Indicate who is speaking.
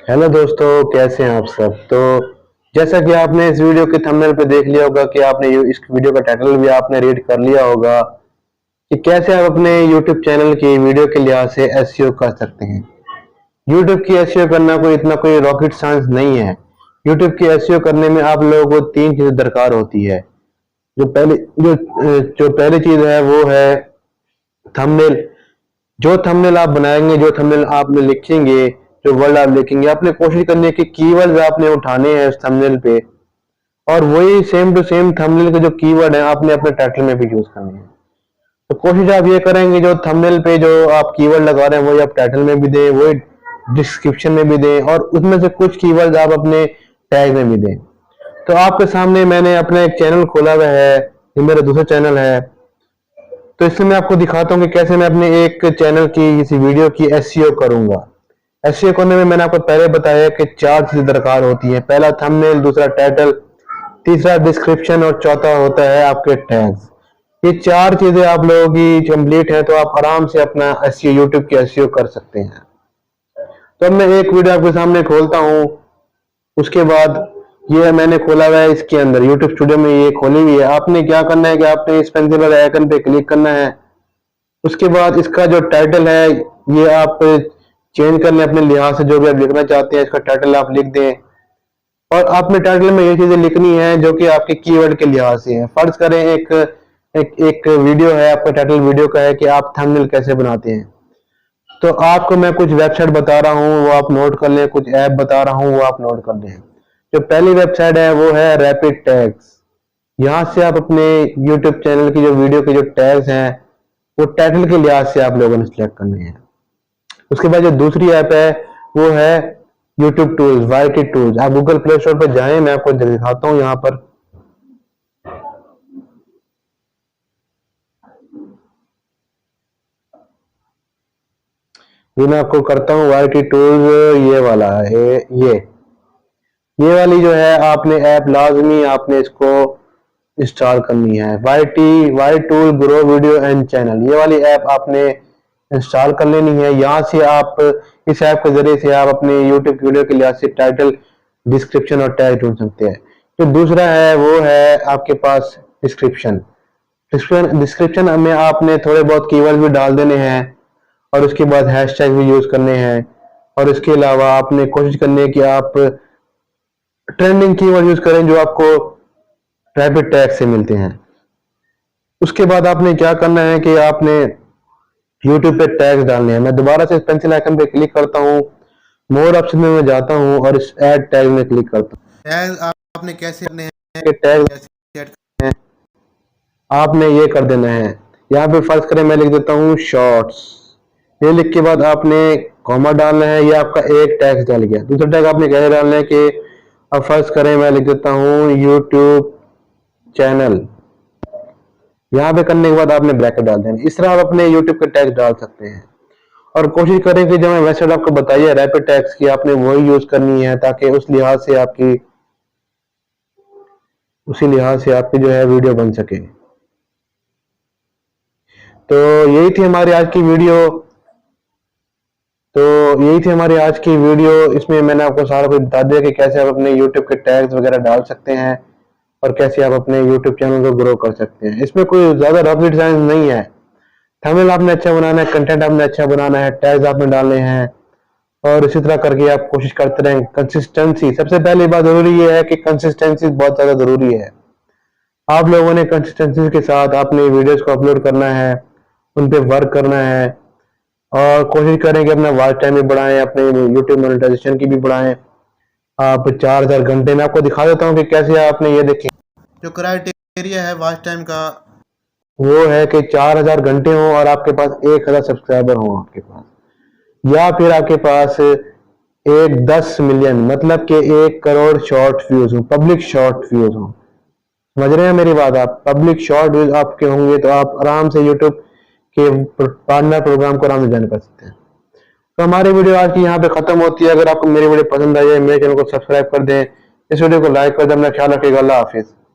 Speaker 1: Hello दोस्तों, कैसे हैं आप सब। तो जैसा कि आपने इस वीडियो के थंबनेल पे देख लिया होगा कि आपने इस वीडियो का टाइटल भी आपने रीड कर लिया होगा कि कैसे आप अपने यूट्यूब चैनल की वीडियो के लिहाज से एसईओ कर सकते हैं। यूट्यूब की एसईओ करना कोई रॉकेट साइंस नहीं है। यूट्यूब की एसईओ करने में आप लोगों को तीन चीजें दरकार होती है। जो पहली चीज है वो है थंबनेल। जो थंबनेल आप बनाएंगे, जो थंबनेल आप में लिखेंगे, जो वर्ड आप लिखेंगे, आपने कोशिश करनी है कि कीवर्ड्स आपने उठाने हैं उस थंबनेल पे, और वही सेम टू सेम थंबनेल के जो कीवर्ड है आपने अपने टाइटल में भी यूज करने हैं। तो कोशिश आप ये करेंगे जो थंबनेल पे जो आप कीवर्ड लगा रहे हैं वही आप टाइटल में भी दें, वही डिस्क्रिप्शन में भी दें, और उसमें से कुछ कीवर्ड आप अपने टैग में भी दें। तो आपके सामने मैंने अपना एक चैनल खोला हुआ है, ये मेरा दूसरा चैनल है। तो इससे मैं आपको दिखाता हूँ कि कैसे मैं अपने एक चैनल की किसी वीडियो की एसईओ करूंगा। एसईओ करने में मैंने आपको पहले बताया कि चार चीजें दरकार होती हैं। पहला थंबनेल, दूसरा टाइटल, तीसरा डिस्क्रिप्शन, और चौथा होता है आपके टैग्स। ये चार चीजें आप लोगों की कंप्लीट है तो आप आराम से अपना एसईओ, यूट्यूब की एसईओ कर सकते हैं। तो अब मैं एक वीडियो आपके सामने खोलता हूँ। उसके बाद ये मैंने खोला हुआ है, इसके अंदर यूट्यूब स्टूडियो में ये खोली हुई है। आपने क्या करना है कि आपने इस पेंसिल वाले आइकन पे क्लिक करना है। उसके बाद इसका जो टाइटल है ये आप चेंज कर लें अपने लिहाज से। जो भी आप लिखना चाहते हैं इसका टाइटल आप लिख दें, और आपने टाइटल में ये चीजें लिखनी है जो कि आपके कीवर्ड के लिहाज से है। फर्ज करें एक वीडियो है, आपका टाइटल वीडियो का है कि आप थंबनेल कैसे बनाते हैं। तो आपको मैं कुछ वेबसाइट बता रहा हूँ वो आप नोट कर लें, कुछ ऐप बता रहा हूँ वो आप नोट कर लें। जो पहली वेबसाइट है वो है रैपिड टैग्स। यहाँ से आप अपने यूट्यूब चैनल की जो वीडियो के जो टैग्स हैं वो टाइटल के लिहाज से आप लोगों ने सिलेक्ट करने हैं। उसके बाद जो दूसरी ऐप है वो है यूट्यूब टूल्स, वाईटी टूल्स। आप गूगल प्ले स्टोर पर जाएं, मैं आपको दिखाता हूँ यहाँ पर। ये मैं आपको करता हूँ वाईटी टूल्स, ये वाला है। ये वाली जो है आपने ऐप लाजमी आपने इसको इंस्टॉल करनी है। Y tool grow video and channel, ये वाली ऐप आपने इंस्टॉल कर लेनी है। यहाँ से आप इस ऐप के जरिए से आप अपने यूट्यूब वीडियो के लिहाज से टाइटल, डिस्क्रिप्शन और टैग ढूंढ सकते हैं। जो दूसरा है वो है आपके पास डिस्क्रिप्शन। डिस्क्रिप्शन में आपने थोड़े बहुत कीवर्ड भी डाल देने हैं, और उसके बाद हैशटैग भी यूज करने हैं। और इसके अलावा आपने कोशिश करनी है कि आप ट्रेंडिंग कीवर्ड यूज करें जो आपको रैपिड टैग से मिलते हैं। उसके बाद आपने क्या करना है कि आपने यूट्यूब पे टैग्स डालने हैं। मैं दोबारा से इस पेंसिल आइकन पे क्लिक करता हूँ, मोर ऑप्शन में मैं जाता हूँ और इस ऐड टैग में क्लिक करता
Speaker 2: टैग आपने कैसे करने हैं,
Speaker 1: हूँ। टैग
Speaker 2: कैसे ऐड
Speaker 1: आपने ये कर देना है। यहाँ पे फर्ज करें मैं लिख देता हूँ शॉर्ट्स। ये लिख के बाद आपने कॉमा डालना है। ये आपका एक टैग डल गया। दूसरा टैग आपने कैसे डालना है कि अब फर्ज करें मैं लिख देता हूँ यूट्यूब चैनल। यहाँ पे करने के बाद आपने ब्रैकेट डाल देना। इस तरह आप अपने यूट्यूब के टैग डाल सकते हैं। और कोशिश करें कि जो मैं वेबसाइट आपको बताई है रैपिड टैग्स की, आपने वही यूज करनी है ताकि उसी लिहाज से आपकी जो है वीडियो बन सके। तो यही थी हमारी आज की वीडियो। तो यही थी हमारी आज की वीडियो। इसमें मैंने आपको सारा कुछ बता दिया कि कैसे आप अपने यूट्यूब के टैग्स वगैरह डाल सकते हैं और कैसे आप अपने यूट्यूब चैनल को ग्रो कर सकते हैं। इसमें कोई ज्यादा रॉकेट साइंस नहीं है। थंबनेल आपने अच्छा बनाना है, कंटेंट आपने अच्छा बनाना है, टैग्स आपने डालने हैं, और इसी तरह करके आप कोशिश करते रहें। कंसिस्टेंसी सबसे पहली बात जरूरी ये है कि कंसिस्टेंसी बहुत ज्यादा जरूरी है। आप लोगों ने कंसिस्टेंसी के साथ अपने वीडियोस को अपलोड करना है, उन पे वर्क करना है, और कोशिश करें कि अपना वॉच टाइम भी बढ़ाएं, अपने यूट्यूब मोनेटाइजेशन की भी बढ़ाएं। आप 4000 घंटे में आपको दिखा देता हूँ कि कैसे आपने ये देखें।
Speaker 2: जो क्राइटेरिया है वॉच टाइम का,
Speaker 1: वो है कि 4000 घंटे हों और आपके पास 1000 सब्सक्राइबर हों आपके पास, या फिर आपके पास एक 10 मिलियन मतलब कि 1 करोड़ शॉर्ट व्यूज हो, पब्लिक शॉर्ट व्यूज हो। समझ रहे हैं मेरी बात। आप पब्लिक शॉर्ट व्यूज आपके होंगे तो आप आराम से यूट्यूब के पार्टनर प्रोग्राम को आराम से ज्वाइन कर सकते हैं। तो हमारी वीडियो आज की यहाँ पे खत्म होती है। अगर आपको मेरी वीडियो पसंद आई है मेरे चैनल को सब्सक्राइब कर दें, इस वीडियो को लाइक कर दें। अपना ख्याल रखिएगा। अल्लाह हाफिज।